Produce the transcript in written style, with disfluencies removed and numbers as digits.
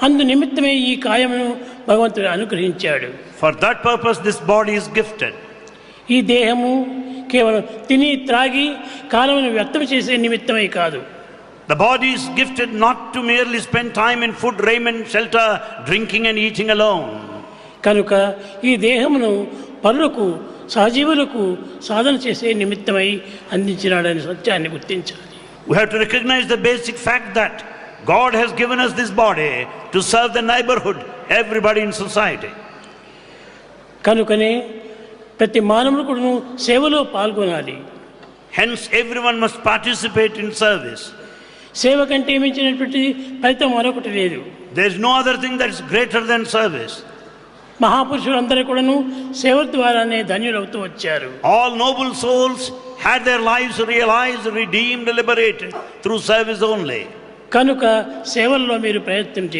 అందు నిమిత్తమే ఈ కాయమును భగవంతుడు అనుగ్రహించాడు. For that purpose this body is gifted. ఈ దేహము కేవలం తిని త్రాగి కాలమును వ్యర్థం చేసే నిమిత్తమే కాదు. The body is gifted not to merely spend time in food, raiment, shelter, drinking and eating alone. కనుక ఈ దేహమును పరులకు సహజీవులకు సాధన చేసే నిమిత్తమై అందించినాడని సత్యాన్ని గుర్తించాలి. We have to recognize the basic fact that God has given us this body to serve the neighborhood, everybody in society. కనుకనే ప్రతి మానవుడు కూడా సేవలో పాల్గొనాలి. Hence everyone must participate in service. సేవ కంటే మించినటువంటి ఫలితం మరొకటి లేదు. There is no other thing that is greater than service. మహాపురుషులందరూ కూడాను సేవ ద్వారానే ధన్యులవుతూ వచ్చారు. All noble souls had their lives realized, redeemed, liberated through service only. కనుక సేవల్లో మీరు ప్రయత్నం చేయండి.